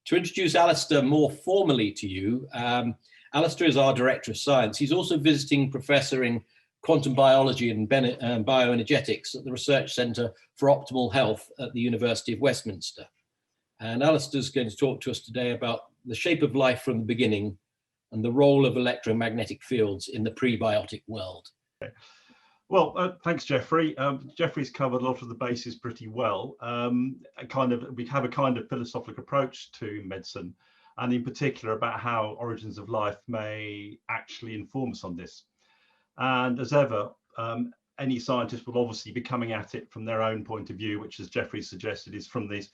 To introduce Alistair more formally to you, Alistair is our Director of Science. He's also visiting professor in quantum biology and bioenergetics at the Research Centre for Optimal Health at the University of Westminster. And Alistair is going to talk to us today about the shape of life from the beginning and the role of electromagnetic fields in the prebiotic world. Okay. Well, thanks, Geoffrey. Geoffrey's covered a lot of the bases pretty well. We have a kind of philosophical approach to medicine, and in particular about how origins of life may actually inform us on this. And as ever, any scientist will obviously be coming at it from their own point of view, which, as Geoffrey suggested, is from the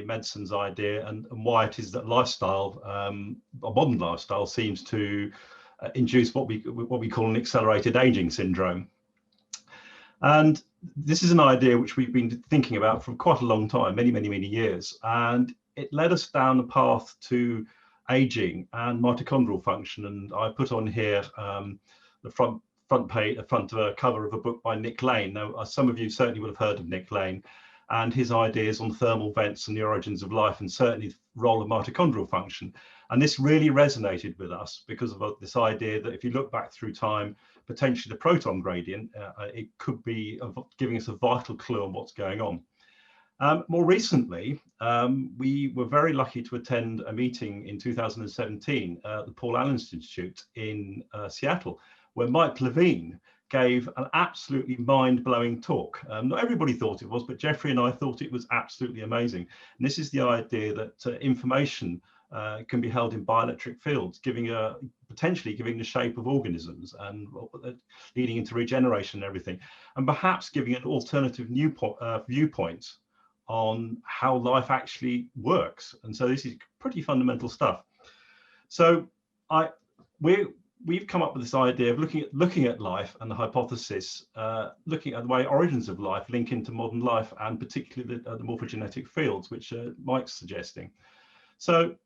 medicine's idea and why it is that lifestyle, a modern lifestyle, seems to induce what we call an accelerated aging syndrome. And this is an idea which we've been thinking about for quite a long time, many years, and it led us down the path to aging and mitochondrial function. And I put on here the front cover of a book by Nick Lane. Now, some of you certainly will have heard of Nick Lane and his ideas on thermal vents and the origins of life, and certainly the role of mitochondrial function. And this really resonated with us because of this idea that if you look back through time, potentially the proton gradient, it could be giving us a vital clue on what's going on. More recently, we were very lucky to attend a meeting in 2017 at the Paul Allen Institute in Seattle, where Mike Levine gave an absolutely mind-blowing talk. Not everybody thought it was, but Geoffrey and I thought it was absolutely amazing. And this is the idea that information can be held in bioelectric fields, potentially giving the shape of organisms and leading into regeneration and everything, and perhaps giving an alternative viewpoint on how life actually works. And so this is pretty fundamental stuff. So we've come up with this idea of looking at life and the hypothesis, looking at the way origins of life link into modern life, and particularly the morphogenetic fields, which Mike's suggesting. So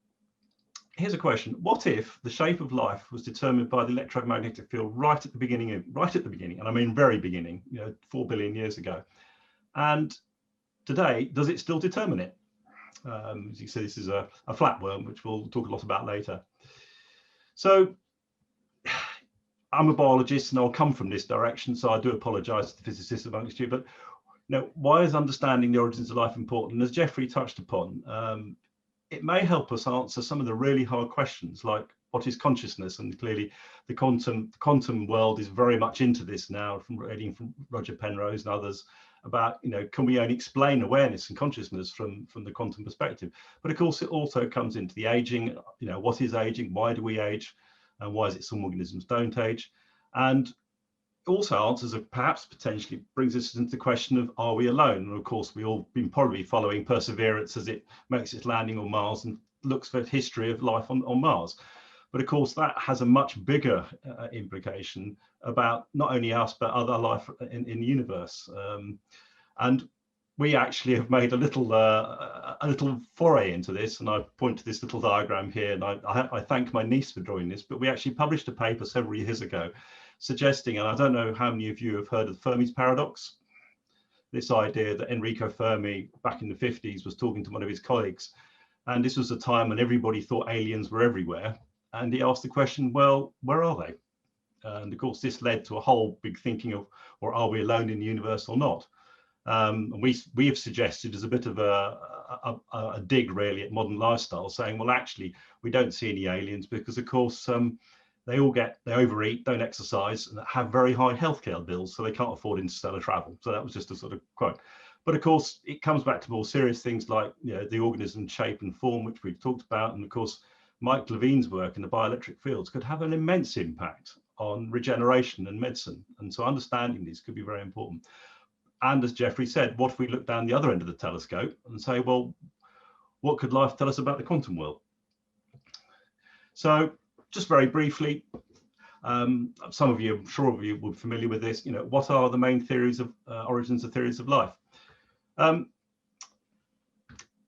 here's a question: what if the shape of life was determined by the electromagnetic field right at the beginning, and I mean very beginning, 4 billion years ago? And today, does it still determine it? As you see, this is a flatworm, which we'll talk a lot about later. So I'm a biologist and I'll come from this direction, so I do apologize to the physicists amongst you, but why is understanding the origins of life important? As Geoffrey touched upon, it may help us answer some of the really hard questions, like what is consciousness? And clearly the quantum world is very much into this now, from Roger Penrose and others, about, can we only explain awareness and consciousness from the quantum perspective? But of course, it also comes into the aging, what is aging? Why do we age? And why is it some organisms don't age? And also answers perhaps potentially brings us into the question of, are we alone? And of course, we've all been probably following Perseverance as it makes its landing on Mars and looks for history of life on Mars. But of course, that has a much bigger implication about not only us, but other life in the universe. And we actually have made a little foray into this, and I point to this little diagram here, and I thank my niece for drawing this, but we actually published a paper several years ago suggesting, and I don't know how many of you have heard of Fermi's paradox, this idea that Enrico Fermi back in the 50s was talking to one of his colleagues, and this was a time when everybody thought aliens were everywhere, and he asked the question, well, where are they? And of course this led to a whole big thinking of, or are we alone in the universe or not? And we have suggested as a bit of a dig really at modern lifestyle, saying, well, actually we don't see any aliens because of course they overeat, don't exercise, and have very high healthcare bills, so they can't afford interstellar travel. So that was just a sort of quote. But of course it comes back to more serious things like the organism shape and form, which we've talked about, and of course Mike Levine's work in the bioelectric fields could have an immense impact on regeneration and medicine, and so understanding these could be very important. And as Geoffrey said, what if we look down the other end of the telescope and say, well, what could life tell us about the quantum world? So just very briefly, some of you, I'm sure of you, will be familiar with this. What are the main theories of origins of theories of life?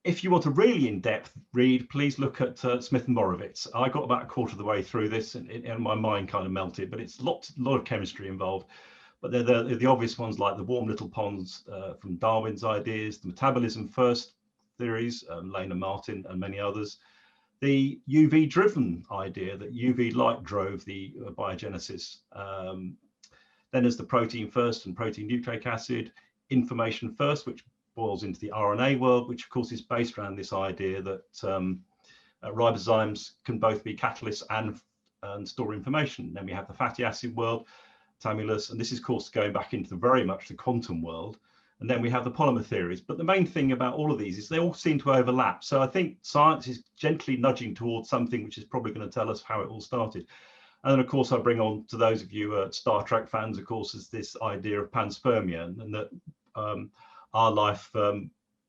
If you want a really in-depth read, please look at Smith and Morovitz. I got about a quarter of the way through this and my mind kind of melted, but it's a lot of chemistry involved. But they're the obvious ones, like the warm little ponds from Darwin's ideas, the metabolism first theories, Lane and Martin and many others. The UV driven idea that UV light drove the biogenesis. Then there's the protein first and protein nucleic acid, information first, which boils into the RNA world, which of course is based around this idea that ribozymes can both be catalysts and store information. Then we have the fatty acid world, Tamulus, and this is of course going back into very much the quantum world. And then we have the polymer theories. But the main thing about all of these is they all seem to overlap. So I think science is gently nudging towards something which is probably going to tell us how it all started. And then, of course, I bring on to those of you Star Trek fans, of course, is this idea of panspermia, and that our life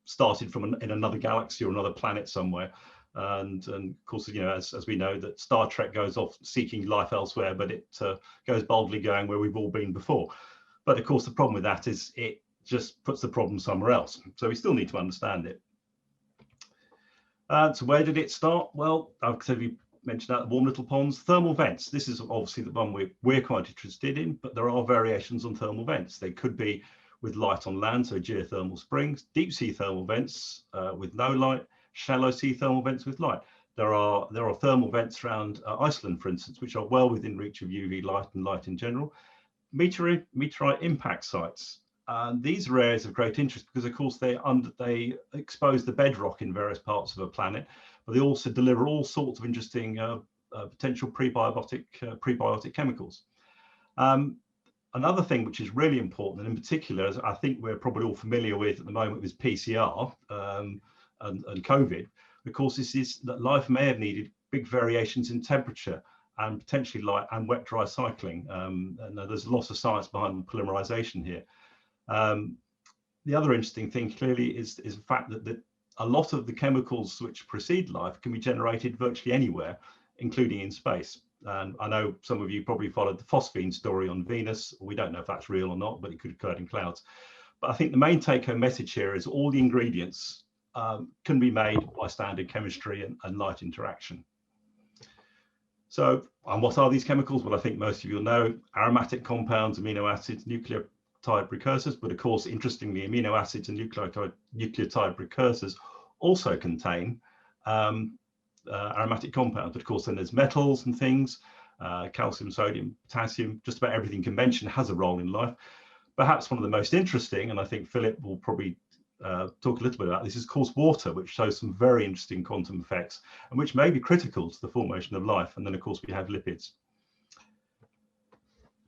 started from in another galaxy or another planet somewhere. And of course, you know, as we know, that Star Trek goes off seeking life elsewhere, but it goes boldly going where we've all been before. But of course, the problem with that is it just puts the problem somewhere else. So we still need to understand it. So where did it start? Well, I've mentioned that warm little ponds, thermal vents. This is obviously the one we're quite interested in, but there are variations on thermal vents. They could be with light on land, so geothermal springs, deep sea thermal vents with no light, shallow sea thermal vents with light. There are thermal vents around Iceland, for instance, which are well within reach of UV light and light in general. Meteorite impact sites. These are areas of great interest because, of course, they expose the bedrock in various parts of a planet, but they also deliver all sorts of interesting potential prebiotic chemicals. Another thing which is really important, and in particular, as I think we're probably all familiar with at the moment, is PCR and COVID. Of course, this is that life may have needed big variations in temperature and potentially light and wet dry cycling. And there's a lot of science behind polymerization here. The other interesting thing clearly is the fact that a lot of the chemicals which precede life can be generated virtually anywhere, including in space. And I know some of you probably followed the phosphine story on Venus. We don't know if that's real or not, but it could occur in clouds. But I think the main take-home message here is all the ingredients can be made by standard chemistry and light interaction. So, and what are these chemicals? Well, I think most of you will know: aromatic compounds, amino acids, nucleotide precursors. But of course, interestingly, amino acids and nucleotide precursors also contain aromatic compounds. But of course, then there's metals and things, calcium, sodium, potassium. Just about everything convention has a role in life. Perhaps one of the most interesting, and I think Philip will probably talk a little bit about this, is of course water, which shows some very interesting quantum effects and which may be critical to the formation of life. And then of course we have lipids.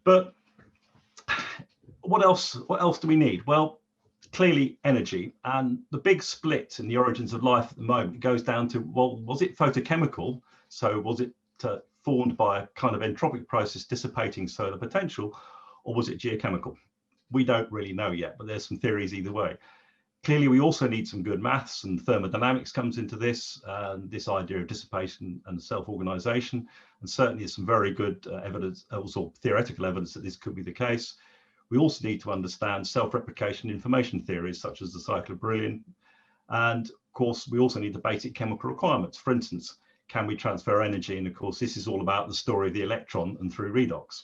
But what else do we need? Well, clearly energy. And the big split in the origins of life at the moment goes down to, well, was it photochemical? So was it formed by a kind of entropic process dissipating solar potential, or was it geochemical? We don't really know yet, but there's some theories either way. Clearly, we also need some good maths, and thermodynamics comes into this idea of dissipation and self-organization. And certainly there's some very good evidence, also theoretical evidence, that this could be the case. We also need to understand self-replication information theories, such as the cycle of Brillouin. And of course, we also need the basic chemical requirements. For instance, can we transfer energy? And of course, this is all about the story of the electron and through redox.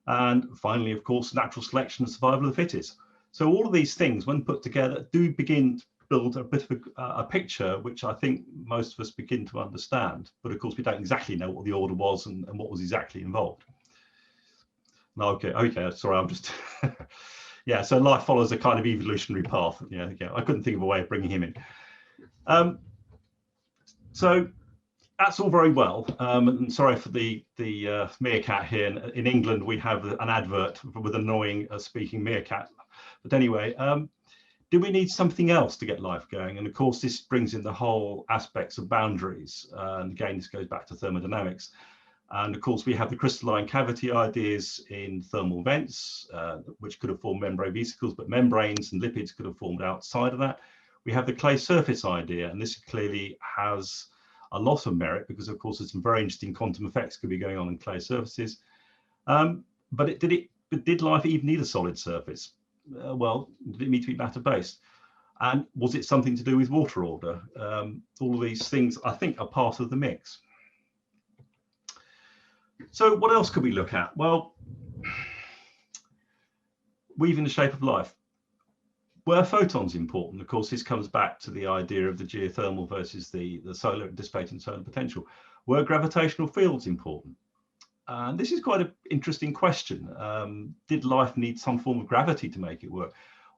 And finally, of course, natural selection and survival of the fittest. So all of these things, when put together, do begin to build a bit of a picture, which I think most of us begin to understand. But of course, we don't exactly know what the order was and what was exactly involved. Okay, sorry, I'm just, yeah, so life follows a kind of evolutionary path. Yeah, I couldn't think of a way of bringing him in. So that's all very well. And sorry for the meerkat here. In England, we have an advert with an annoying speaking meerkat. But anyway, do we need something else to get life going? And of course, this brings in the whole aspects of boundaries. And again, this goes back to thermodynamics. And of course, we have the crystalline cavity ideas in thermal vents, which could have formed membrane vesicles, but membranes and lipids could have formed outside of that. We have the clay surface idea, and this clearly has a lot of merit because, of course, there's some very interesting quantum effects could be going on in clay surfaces. But did life even need a solid surface? Well, did it need to be matter-based? And was it something to do with water order? All of these things, I think, are part of the mix. So what else could we look at? Well, weaving the shape of life. Were photons important? Of course, this comes back to the idea of the geothermal versus the solar dissipating solar potential. Were gravitational fields important? And this is quite an interesting question. Did life need some form of gravity to make it work?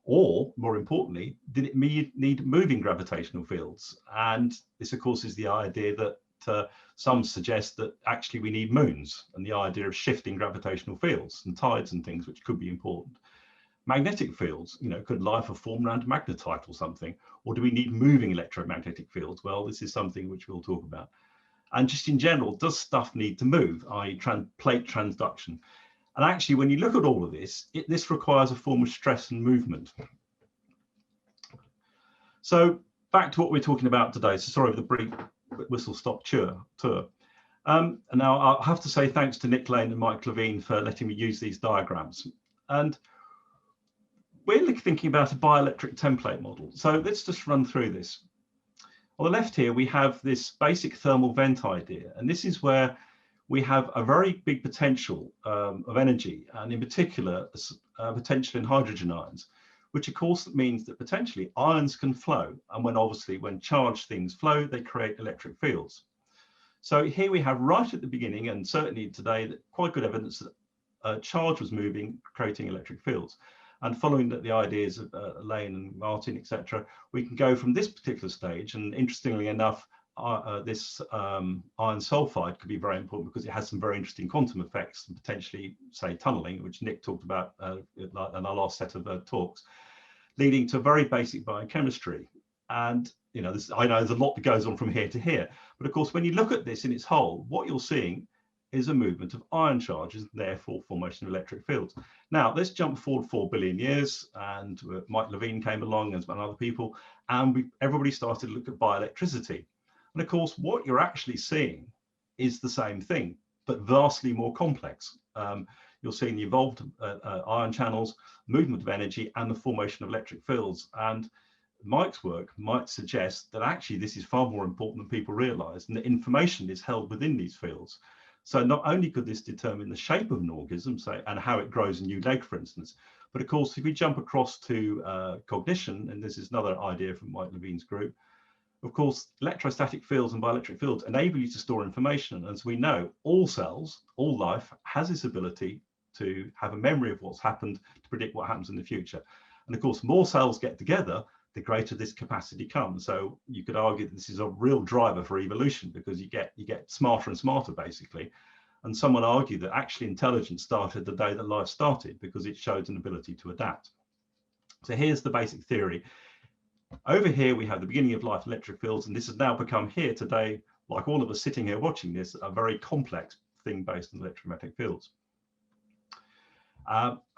Or, more importantly, did it need moving gravitational fields? And this, of course, is the idea that some suggest that actually we need moons, and the idea of shifting gravitational fields and tides and things, which could be important. Magnetic fields, could life have formed around magnetite or something? Or do we need moving electromagnetic fields? Well, this is something which we'll talk about. And just in general, does stuff need to move, i.e. plate transduction? And actually, when you look at all of this, this requires a form of stress and movement. So back to what we're talking about today. So sorry for the brief whistle-stop tour. And now I'll have to say thanks to Nick Lane and Mike Levine for letting me use these diagrams. And we're thinking about a bioelectric template model. So let's just run through this. On the left here, we have this basic thermal vent idea. And this is where we have a very big potential of energy, and in particular, potential in hydrogen ions, which of course means that potentially ions can flow. And when charged things flow, they create electric fields. So here we have right at the beginning, and certainly today, that quite good evidence that charge was moving, creating electric fields. And following the ideas of Lane and Martin, etc., we can go from this particular stage. And interestingly enough, this iron sulfide could be very important because it has some very interesting quantum effects and potentially, say, tunneling, which Nick talked about in our last set of talks, leading to very basic biochemistry. And I know there's a lot that goes on from here to here, but of course, when you look at this in its whole, what you're seeing is a movement of ion charges, and therefore formation of electric fields. Now, let's jump forward 4 billion years, and Mike Levine came along and other people, and everybody started to look at bioelectricity. And of course, what you're actually seeing is the same thing, but vastly more complex. You're seeing the evolved ion channels, movement of energy, and the formation of electric fields. And Mike's work might suggest that actually this is far more important than people realize, and that information is held within these fields. So not only could this determine the shape of an organism, say, and how it grows a new leg, for instance, but of course, if we jump across to cognition, and this is another idea from Mike Levine's group, of course, electrostatic fields and bioelectric fields enable you to store information. And as we know, all cells, all life has this ability to have a memory of what's happened, to predict what happens in the future. And of course, more cells get together, the greater this capacity comes. So you could argue that this is a real driver for evolution, because you get smarter and smarter, basically. And someone argued that actually intelligence started the day that life started, because it showed an ability to adapt. So here's the basic theory. Over here, we have the beginning of life, electric fields, and this has now become here today, like all of us sitting here watching this, a very complex thing based on electromagnetic fields.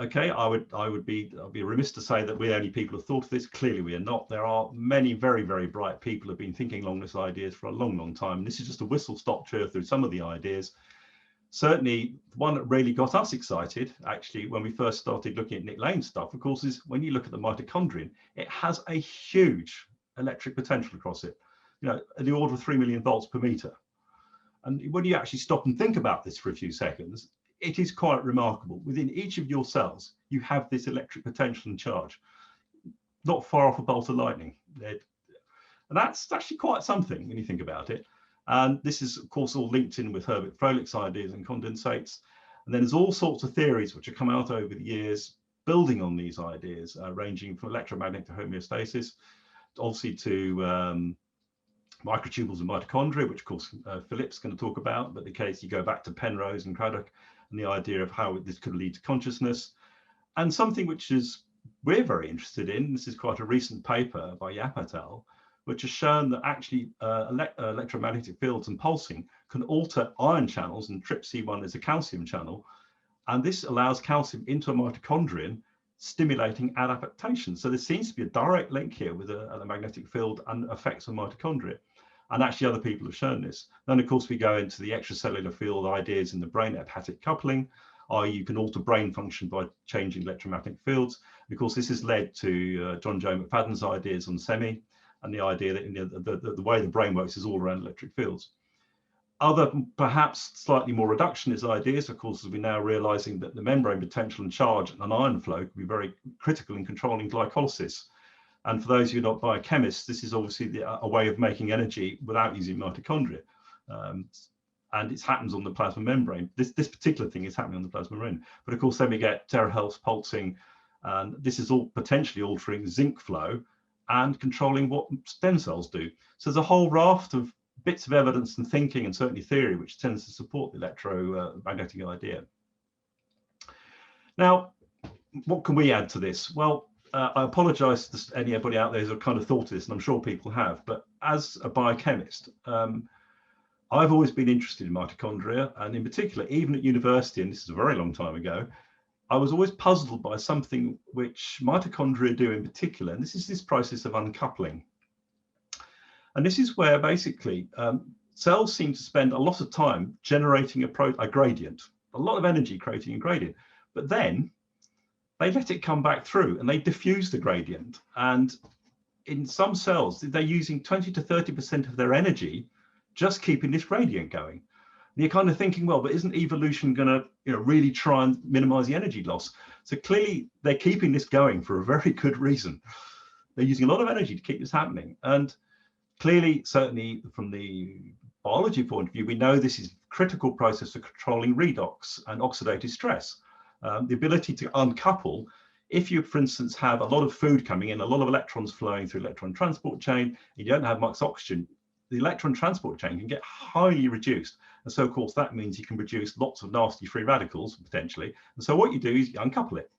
Okay, I'd be remiss to say that we're the only people who thought of this. Clearly, we are not. There are many very, very bright people who have been thinking along these ideas for a long, long time. This is just a whistle-stop tour through some of the ideas. Certainly, the one that really got us excited, actually, when we first started looking at Nick Lane's stuff, of course, is when you look at the mitochondrion, it has a huge electric potential across it, at the order of 3 million volts per meter. And when you actually stop and think about this for a few seconds, it is quite remarkable. Within each of your cells, you have this electric potential and charge, not far off a bolt of lightning. And that's actually quite something when you think about it. And this is, of course, all linked in with Herbert Froehlich's ideas and condensates. And then there's all sorts of theories which have come out over the years, building on these ideas, ranging from electromagnetic to homeostasis, obviously to microtubules and mitochondria, which, of course, Philip's going to talk about. But the case you go back to Penrose and Craddock, and the idea of how this could lead to consciousness. And something which we're very interested in, this is quite a recent paper by Yap et al., which has shown that actually electromagnetic fields and pulsing can alter ion channels, and TRPC1 is a calcium channel. And this allows calcium into a mitochondrion, stimulating adaptation. So there seems to be a direct link here with a magnetic field and effects on mitochondria. And actually other people have shown this. Then of course we go into the extracellular field ideas in the brain, hepatic coupling, i.e. you can alter brain function by changing electromagnetic fields. And of course this has led to John Joe McFadden's ideas on SEMI, and the idea that the way the brain works is all around electric fields. Other perhaps slightly more reductionist ideas, of course, as we're now realizing that the membrane potential and charge and ion flow can be very critical in controlling glycolysis. And for those who are not biochemists, this is obviously a way of making energy without using mitochondria. And it happens on the plasma membrane. This particular thing is happening on the plasma membrane. But of course, then we get terahertz pulsing, and this is all potentially altering zinc flow and controlling what stem cells do. So there's a whole raft of bits of evidence and thinking, and certainly theory, which tends to support the electromagnetic idea. Now, what can we add to this? Well, I apologize to anybody out there who's kind of thought of this, and I'm sure people have, but as a biochemist, I've always been interested in mitochondria, and in particular, even at university, and this is a very long time ago, I was always puzzled by something which mitochondria do in particular, and this is this process of uncoupling. And this is where basically cells seem to spend a lot of time generating a gradient, a lot of energy creating a gradient, but then they let it come back through and they diffuse the gradient. And in some cells, they're using 20 to 30% of their energy just keeping this gradient going. And you're kind of thinking, well, but isn't evolution going to really try and minimize the energy loss? So clearly they're keeping this going for a very good reason. They're using a lot of energy to keep this happening. And clearly, certainly from the biology point of view, we know this is a critical process for controlling redox and oxidative stress. The ability to uncouple, if you, for instance, have a lot of food coming in, a lot of electrons flowing through electron transport chain, you don't have much oxygen, the electron transport chain can get highly reduced. And so, of course, that means you can produce lots of nasty free radicals, potentially. And so what you do is you uncouple it.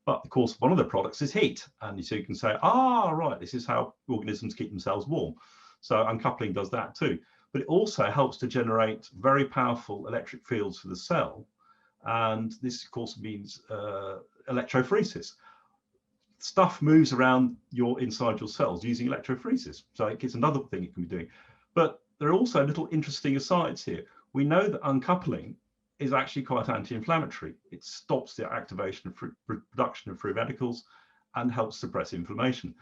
But, of course, one of the products is heat. And so you can say, right, this is how organisms keep themselves warm. So uncoupling does that too. But it also helps to generate very powerful electric fields for the cell. And this, of course, means electrophoresis. Stuff moves around inside your cells using electrophoresis. So it's another thing you can be doing. But there are also little interesting asides here. We know that uncoupling is actually quite anti-inflammatory. It stops the activation of production of free radicals and helps suppress inflammation.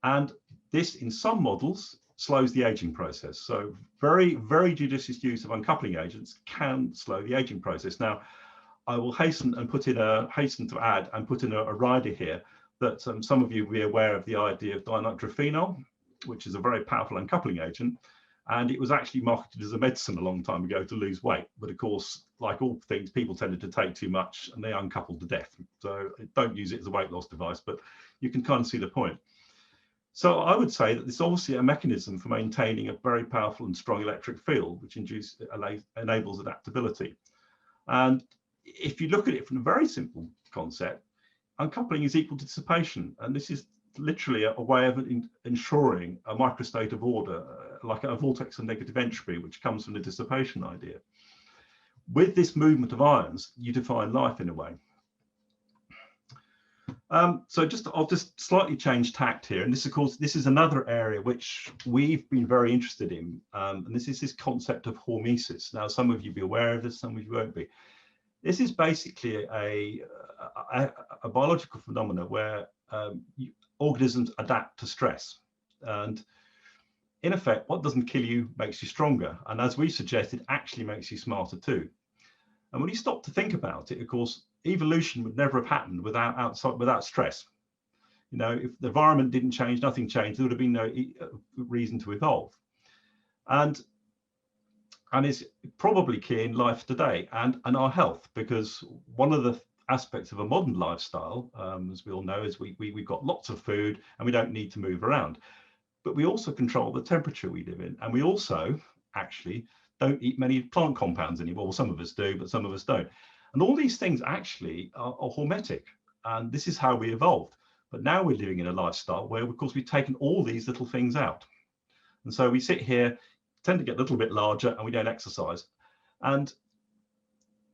And this, in some models, slows the aging process. So very, very judicious use of uncoupling agents can slow the aging process. Now, I will hasten to add and put in a rider here that some of you will be aware of the idea of dinitrophenol, which is a very powerful uncoupling agent. And it was actually marketed as a medicine a long time ago to lose weight. But of course, like all things, people tended to take too much and they uncoupled to death. So don't use it as a weight loss device, but you can kind of see the point. So I would say that this is obviously a mechanism for maintaining a very powerful and strong electric field, which enables adaptability. And if you look at it from a very simple concept, uncoupling is equal to dissipation. And this is literally a way of ensuring a microstate of order, like a vortex of negative entropy, which comes from the dissipation idea. With this movement of ions, you define life in a way. So I'll just slightly change tact here. And this, of course, this is another area which we've been very interested in. And this is this concept of hormesis. Now, some of you will be aware of this, some of you won't be. This is basically a biological phenomenon where organisms adapt to stress. And in effect, what doesn't kill you makes you stronger. And as we suggested, actually makes you smarter too. And when you stop to think about it, of course, evolution would never have happened without stress. You know, if the environment didn't change, nothing changed, there would have been no reason to evolve. And it's probably key in life today and our health, because one of the aspects of a modern lifestyle, as we all know, is we've got lots of food and we don't need to move around. But we also control the temperature we live in. And we also actually don't eat many plant compounds anymore. Well, some of us do, but some of us don't. And all these things actually are hormetic. And this is how we evolved. But now we're living in a lifestyle where, of course, we've taken all these little things out. And so we sit here, tend to get a little bit larger, and we don't exercise. And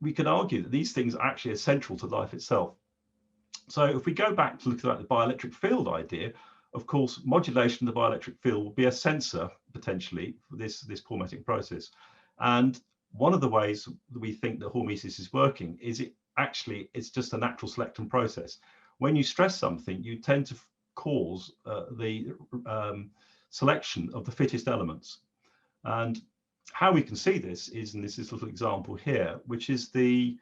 we could argue that these things are actually essential to life itself. So if we go back to look at the bioelectric field idea, of course, modulation of the bioelectric field will be a sensor, potentially, for this hormetic process. And one of the ways that we think that hormesis is working is it's just a natural selection process. When you stress something, you tend to cause the selection of the fittest elements. And how we can see this is in this little example here, which is the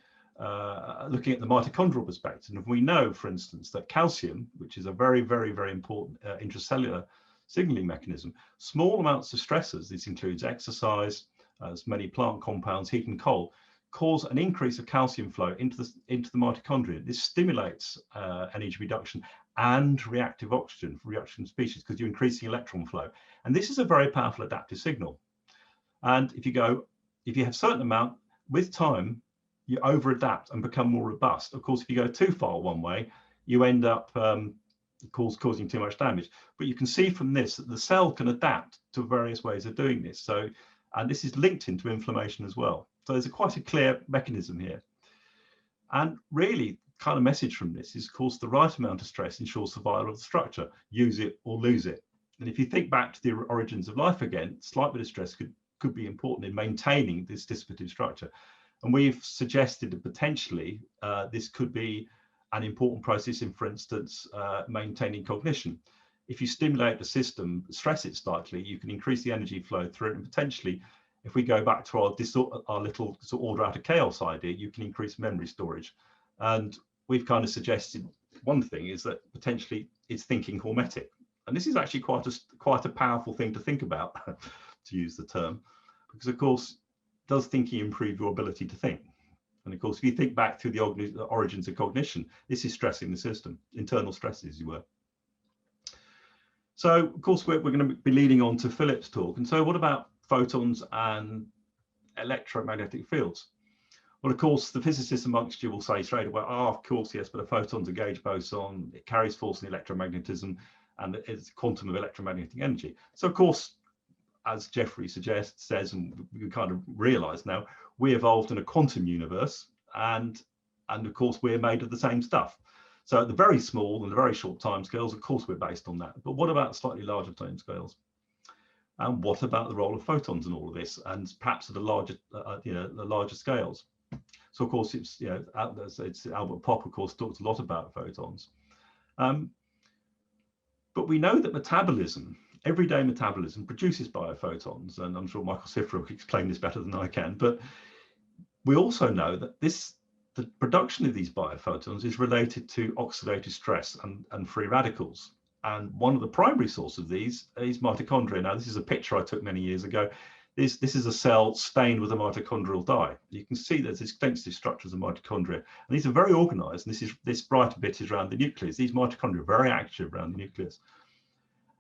looking at the mitochondrial perspective. And we know, for instance, that calcium, which is a very, very, very important intracellular signaling mechanism, small amounts of stressors, this includes exercise, as many plant compounds, heat and cold, cause an increase of calcium flow into the mitochondria. This stimulates energy reduction and reactive oxygen for reduction species, because you're increasing electron flow. And this is a very powerful adaptive signal. And if you have a certain amount, with time, you over adapt and become more robust. Of course, if you go too far one way, you end up causing too much damage. But you can see from this that the cell can adapt to various ways of doing this. So, and this is linked into inflammation as well. So there's quite a clear mechanism here. And really, kind of message from this is, of course, the right amount of stress ensures survival of the structure. Use it or lose it. And if you think back to the origins of life again, slight bit of stress could be important in maintaining this dissipative structure. And we've suggested that potentially this could be an important process in, for instance, maintaining cognition. If you stimulate the system, stress it slightly, you can increase the energy flow through it, and potentially, if we go back to our little sort of order out of chaos idea, you can increase memory storage. And we've kind of suggested one thing is that potentially it's thinking hormetic. And this is actually quite a powerful thing to think about, to use the term, because of course, does thinking improve your ability to think? And of course, if you think back to the origins of cognition, this is stressing the system, internal stresses, as you were. So of course, we're going to be leading on to Philip's talk. And so what about photons and electromagnetic fields? Well, of course, the physicists amongst you will say straight away, oh, of course, yes, but a photon's a gauge boson, it carries force in electromagnetism, and it's quantum of electromagnetic energy. So of course, as Geoffrey says, and we kind of realize now, we evolved in a quantum universe, and of course, we're made of the same stuff. So at the very small and the very short timescales, of course, we're based on that. But what about slightly larger timescales? And what about the role of photons in all of this, and perhaps at the larger, the larger scales? So of course, it's Albert Popp, of course, talks a lot about photons. But we know that metabolism, everyday metabolism, produces biophotons, and I'm sure Michael Sifra will explain this better than I can. But we also know that the production of these biophotons is related to oxidative stress and free radicals. And one of the primary sources of these is mitochondria. Now, this is a picture I took many years ago. This is a cell stained with a mitochondrial dye. You can see there's extensive structures of mitochondria, and these are very organized. And this brighter bit is around the nucleus. These mitochondria are very active around the nucleus.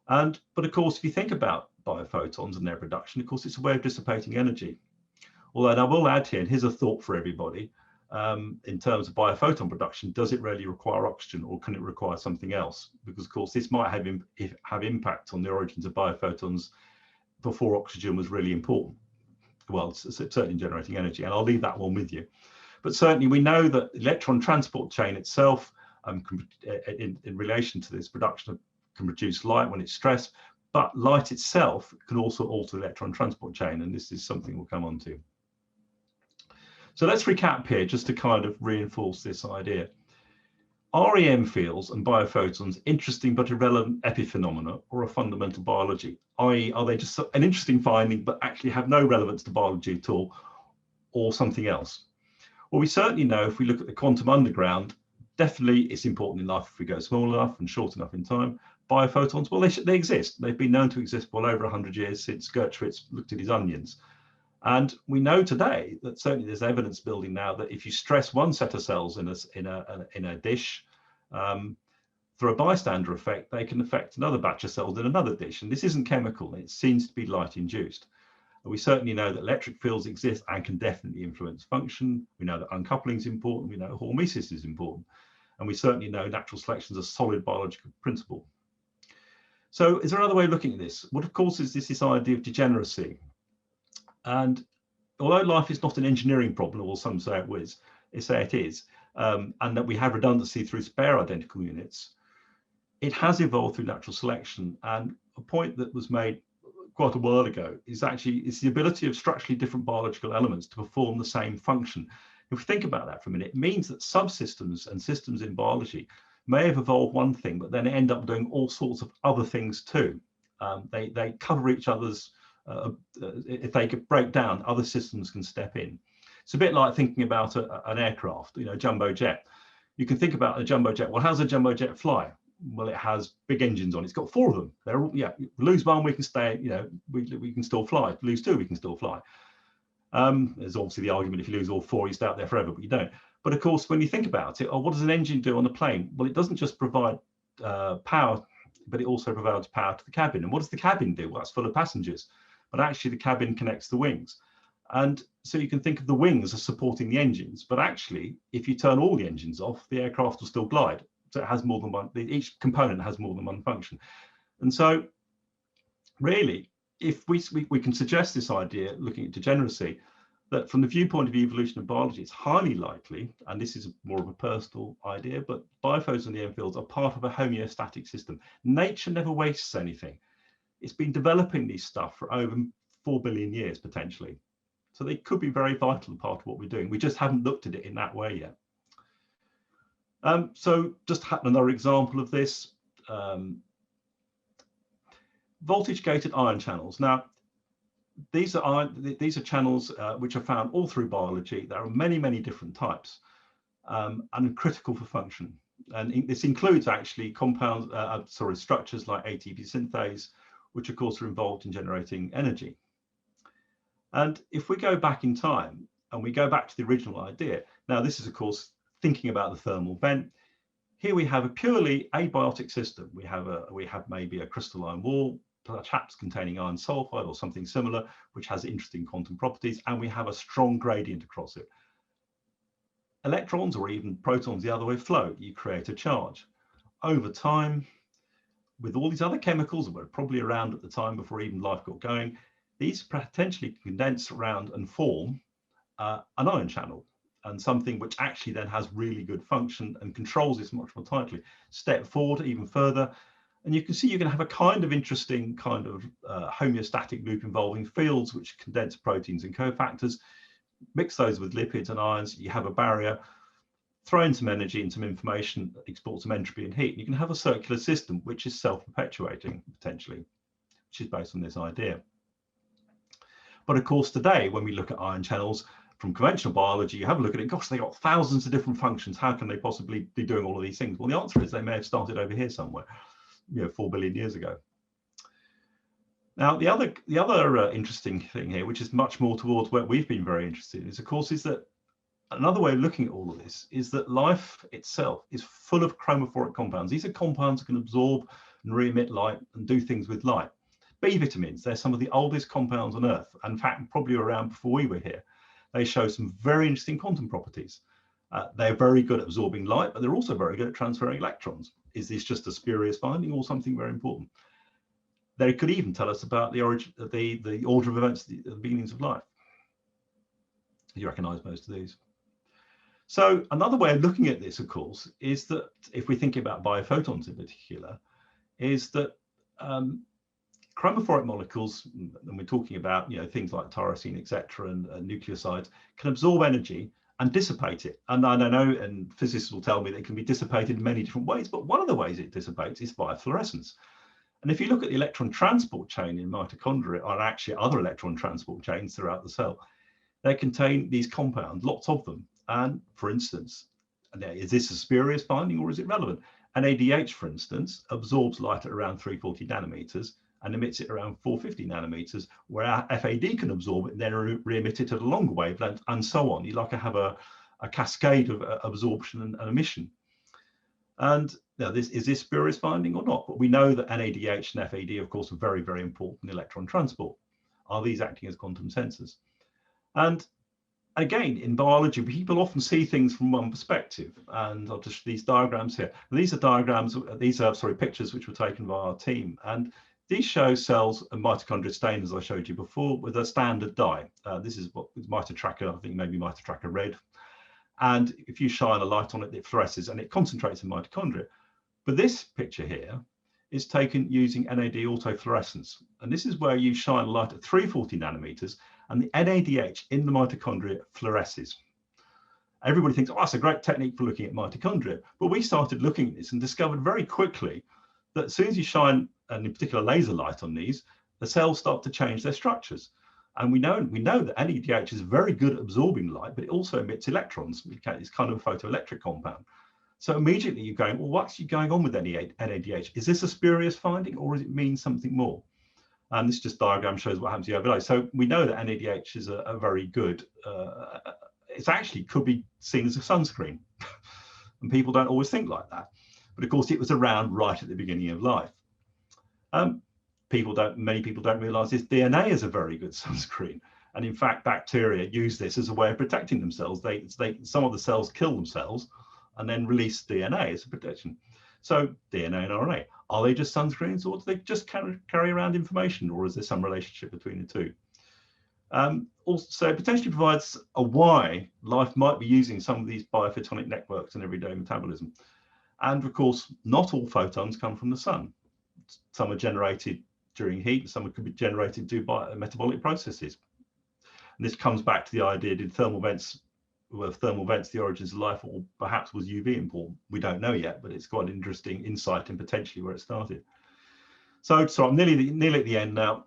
But of course, if you think about biophotons and their production, of course, it's a way of dissipating energy. Although I will add here, and here's a thought for everybody, in terms of biophoton production, does it really require oxygen, or can it require something else? Because of course, this might have impact on the origins of biophotons before oxygen was really important. Well, it's certainly generating energy, and I'll leave that one with you. But certainly we know that the electron transport chain itself, in relation to this production, can produce light when it's stressed, but light itself can also alter the electron transport chain, and this is something we'll come on to. So let's recap here just to kind of reinforce this idea. REM fields and biophotons, interesting but irrelevant epiphenomena or a fundamental biology, i.e. are they just an interesting finding but actually have no relevance to biology at all, or something else? Well, we certainly know if we look at the quantum underground, definitely it's important in life if we go small enough and short enough in time. Biophotons, well, they exist. They've been known to exist for well over 100 years since Gertrude looked at his onions. And we know today that certainly there's evidence building now that if you stress one set of cells in a dish, through a bystander effect, they can affect another batch of cells in another dish. And this isn't chemical, it seems to be light induced. And we certainly know that electric fields exist and can definitely influence function. We know that uncoupling is important. We know hormesis is important. And we certainly know natural selection is a solid biological principle. So is there another way of looking at this? What, of course, is this idea of degeneracy? And although life is not an engineering problem, or some say it is, and that we have redundancy through spare identical units, it has evolved through natural selection. And a point that was made quite a while ago is actually it's the ability of structurally different biological elements to perform the same function. If we think about that for a minute, it means that subsystems and systems in biology may have evolved one thing, but then end up doing all sorts of other things too. They cover each other's, if they could break down, other systems can step in. It's a bit like thinking about an aircraft, you know, jumbo jet. You can think about a jumbo jet. Well, how's a jumbo jet fly? Well, it has big engines on it. It's got 4 of them. They're all, yeah, lose one, we can stay, you know, we can still fly. Lose 2, we can still fly. There's obviously the argument, if you lose all 4, you stay out there forever, but you don't. But of course, when you think about it, what does an engine do on a plane? Well, it doesn't just provide power, but it also provides power to the cabin. And what does the cabin do? Well, that's full of passengers, but actually the cabin connects the wings. And so you can think of the wings as supporting the engines, but actually, if you turn all the engines off, the aircraft will still glide. So it has more than one, each component has more than one function. And so really, if we can suggest this idea, looking at degeneracy, that from the viewpoint of evolution of biology, it's highly likely, and this is more of a personal idea, but biophotons and the EM fields are part of a homeostatic system. Nature never wastes anything. It's been developing this stuff for over 4 billion years, potentially. So they could be very vital part of what we're doing. We just haven't looked at it in that way yet. So just another example of this, voltage-gated ion channels. Now, these are channels which are found all through biology. There are many, many different types and are critical for function. And this includes actually compounds, structures like ATP synthase, which of course are involved in generating energy. And if we go back in time and we go back to the original idea, now this is of course thinking about the thermal vent. Here we have a purely abiotic system. We have maybe a crystalline wall, perhaps containing iron sulfide or something similar, which has interesting quantum properties, and we have a strong gradient across it. Electrons or even protons the other way flow. You create a charge. Over time, with all these other chemicals that were probably around at the time before even life got going, these potentially condense around and form an ion channel, and something which actually then has really good function and controls this much more tightly. Step forward even further, and you can see you can have a kind of interesting kind of homeostatic loop involving fields which condense proteins and cofactors, mix those with lipids and ions, you have a barrier, throw in some energy and some information, export some entropy and heat, and you can have a circular system which is self-perpetuating potentially, which is based on this idea. But of course today, when we look at ion channels from conventional biology, you have a look at it, gosh, they got thousands of different functions. How can they possibly be doing all of these things? Well, the answer is they may have started over here somewhere, 4 billion years ago. Now, the other interesting thing here, which is much more towards where we've been very interested in, is of course, is that another way of looking at all of this is that life itself is full of chromophoric compounds. These are compounds that can absorb and re-emit light and do things with light. B vitamins, they're some of the oldest compounds on Earth. In fact, probably around before we were here. They show some very interesting quantum properties. They're very good at absorbing light, but they're also very good at transferring electrons. Is this just a spurious finding or something very important? They could even tell us about the origin, the order of events, the beginnings of life. You recognize most of these. So another way of looking at this, of course, is that if we think about biophotons in particular, is that chromophoric molecules, and we're talking about things like tyrosine, etc., and nucleosides, can absorb energy and dissipate it. And I know, and physicists will tell me that it can be dissipated in many different ways, but one of the ways it dissipates is via fluorescence. And if you look at the electron transport chain in mitochondria, or actually other electron transport chains throughout the cell, they contain these compounds, lots of them. And for instance, is this a spurious finding or is it relevant? NADH, for instance, absorbs light at around 340 nanometers and emits it around 450 nanometers, where our FAD can absorb it and then re-emit it at a longer wavelength, and so on. You like to have a cascade of absorption and emission. And now, is this spurious finding or not? But we know that NADH and FAD, of course, are very, very important in electron transport. Are these acting as quantum sensors? And again, in biology, people often see things from one perspective. And I'll just these diagrams here. These are diagrams. These are pictures which were taken by our team. And these show cells and mitochondria stained, as I showed you before, with a standard dye. This is what is MitoTracker, I think maybe MitoTracker red. And if you shine a light on it, it fluoresces and it concentrates in mitochondria. But this picture here is taken using NAD autofluorescence. And this is where you shine a light at 340 nanometers and the NADH in the mitochondria fluoresces. Everybody thinks, oh, that's a great technique for looking at mitochondria. But we started looking at this and discovered very quickly that as soon as you shine, and in particular laser light on these, the cells start to change their structures. And we know that NADH is very good at absorbing light, but it also emits electrons. It's kind of a photoelectric compound. So immediately you're going, well, what's going on with NADH? Is this a spurious finding, or does it mean something more? And this just diagram shows what happens to the overlay. So we know that NADH is a very good, it's actually could be seen as a sunscreen. And people don't always think like that. But of course, it was around right at the beginning of life. Many people don't realize this DNA is a very good sunscreen. And in fact, bacteria use this as a way of protecting themselves. Some of the cells kill themselves and then release DNA as a protection. So DNA and RNA, are they just sunscreens, or do they just carry around information, or is there some relationship between the two? Also, it potentially provides a why life might be using some of these biophotonic networks in everyday metabolism. And of course, not all photons come from the sun. Some are generated during heat, some could be generated due by metabolic processes. And this comes back to the idea, did thermal vents, were thermal vents the origins of life, or perhaps was UV important? We don't know yet, but it's quite an interesting insight in potentially where it started. So I'm nearly at the end now.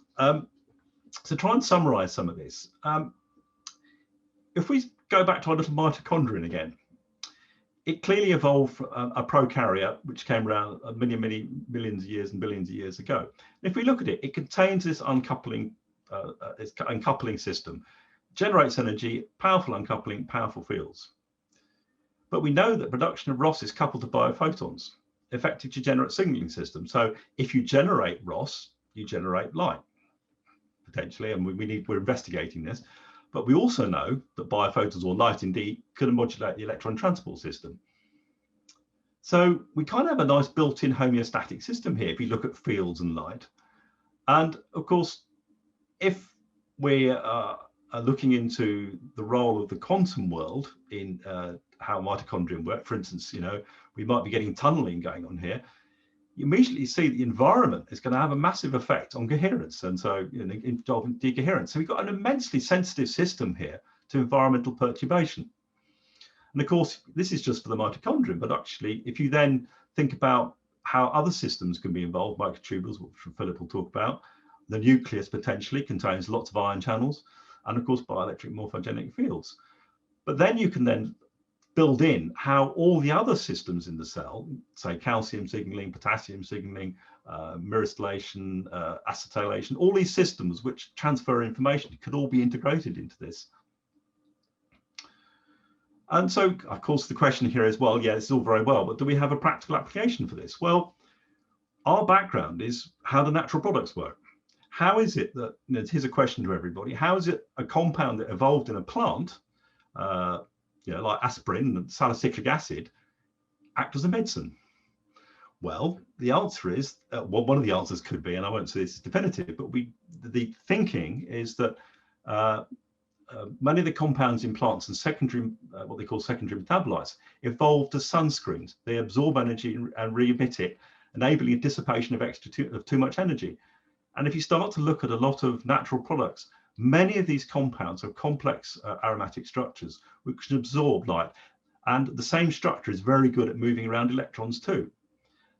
To try and summarize some of this, if we go back to our little mitochondrion again, it clearly evolved from a prokaryote, which came around millions of years and billions of years ago. If we look at it, it contains this uncoupling system, generates energy, powerful uncoupling, powerful fields. But we know that production of ROS is coupled to biophotons, effective to generate signaling system. So if you generate ROS, you generate light, potentially, and we're investigating this. But we also know that biophotons, or light indeed, can modulate the electron transport system. So we kind of have a nice built-in homeostatic system here if you look at fields and light. And of course, if we are looking into the role of the quantum world in how mitochondria work, for instance, we might be getting tunneling going on here. You immediately see the environment is going to have a massive effect on coherence, and so involving decoherence. So we've got an immensely sensitive system here to environmental perturbation. And of course, this is just for the mitochondrion, but actually, if you then think about how other systems can be involved, microtubules, which Philip will talk about, the nucleus potentially contains lots of ion channels, and of course, bioelectric morphogenic fields. But then you can then build in how all the other systems in the cell, say calcium signaling, potassium signaling, myristylation, acetylation, all these systems which transfer information could all be integrated into this. And so, of course, the question here is, well, yeah, it's all very well, but do we have a practical application for this? Well, our background is how do natural products work? How is it that, here's a question to everybody, how is it a compound that evolved in a plant, like aspirin and salicylic acid, act as a medicine? Well, the answer is, one of the answers could be, and I won't say this is definitive, but the thinking is that many of the compounds in plants and secondary, what they call secondary metabolites, evolved as sunscreens. They absorb energy and re-emit it, enabling a dissipation of too much energy. And if you start to look at a lot of natural products, many of these compounds have complex aromatic structures which can absorb light, and the same structure is very good at moving around electrons too.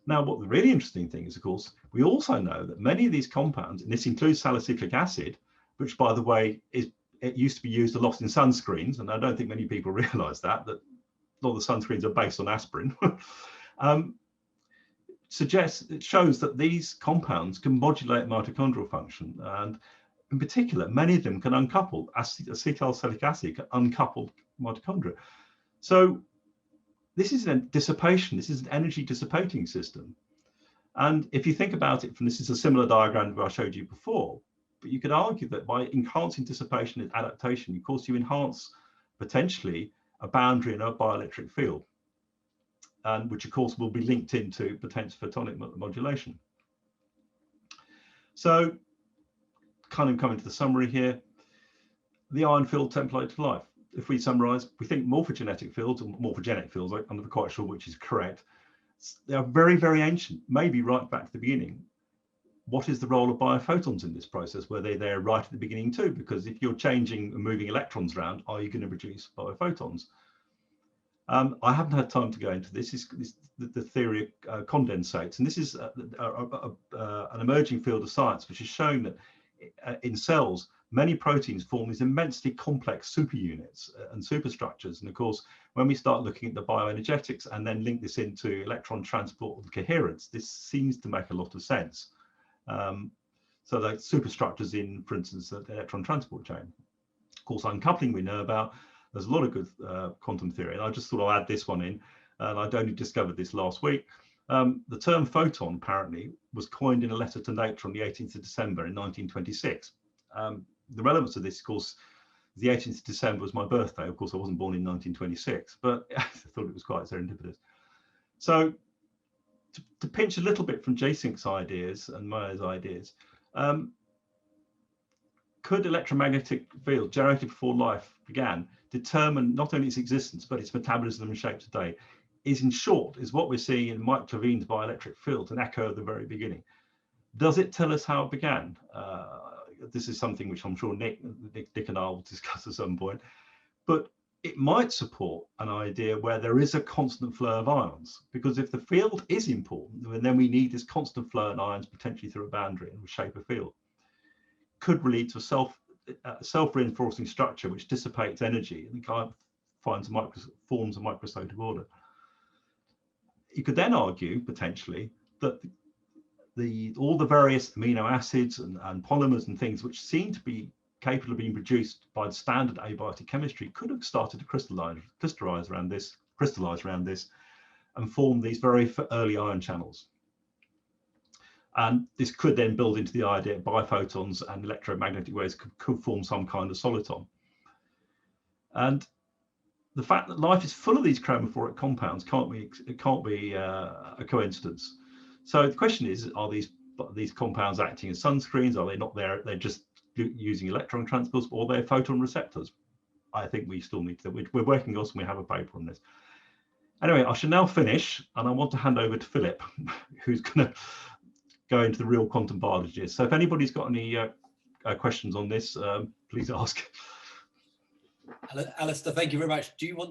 Now, what the really interesting thing is, of course, we also know that many of these compounds, and this includes salicylic acid, which, by the way, it used to be used a lot in sunscreens, and I don't think many people realize that a lot of the sunscreens are based on aspirin. It shows that these compounds can modulate mitochondrial function, and in particular, many of them can uncouple. Acetylsalicylic acid can uncouple mitochondria. So this is a dissipation. This is an energy dissipating system. And if you think about it, this is a similar diagram that I showed you before, but you could argue that by enhancing dissipation and adaptation, of course, you enhance potentially a boundary in a bioelectric field, and which of course will be linked into potential photonic modulation. So, kind of coming to the summary here, the ion field template of life. If we summarize, we think morphogenetic fields, or morphogenic fields, I'm not quite sure which is correct. They are very, very ancient, maybe right back to the beginning. What is the role of biophotons in this process? Were they there right at the beginning too? Because if you're changing and moving electrons around, are you going to produce biophotons? I haven't had time to go into this. This is the theory of condensates, and this is an emerging field of science which is showing that in cells, many proteins form these immensely complex superunits and superstructures. And of course, when we start looking at the bioenergetics and then link this into electron transport and coherence, this seems to make a lot of sense. So the superstructures in, for instance, the electron transport chain. Of course, uncoupling we know about. There's a lot of good quantum theory, and I just thought I'd add this one in, and I'd only discovered this last week. The term photon apparently was coined in a letter to Nature on the 18th of December in 1926. The relevance of this, of course, the 18th of December was my birthday. Of course, I wasn't born in 1926, but I thought it was quite serendipitous. So to pinch a little bit from Jasink's ideas and Mayer's ideas, could electromagnetic field generated before life began determine not only its existence, but its metabolism and shape today? Is, in short, is what we're seeing in Mike Levine's bioelectric field an echo of the very beginning? Does it tell us how it began? This is something which I'm sure Nick and I will discuss at some point, but it might support an idea where there is a constant flow of ions, because if the field is important, then we need this constant flow of ions potentially through a boundary and shape a field. Could lead to a self-reinforcing structure which dissipates energy and kind of forms a microstatic order. You could then argue potentially that all the various amino acids and polymers and things which seem to be capable of being produced by the standard abiotic chemistry could have started to crystallize around this, and form these very early ion channels. And this could then build into the idea of biphotons and electromagnetic waves could form some kind of soliton. And the fact that life is full of these chromophoric compounds can't be a coincidence. So the question is, are these compounds acting as sunscreens? Are they not there? They're just using electron transports, or they're photon receptors? I think we still need to. We're working on this, and we have a paper on this. Anyway, I should now finish, and I want to hand over to Philip, who's going to go into the real quantum biology. So if anybody's got any questions on this, please ask. Alistair, thank you very much. Do you want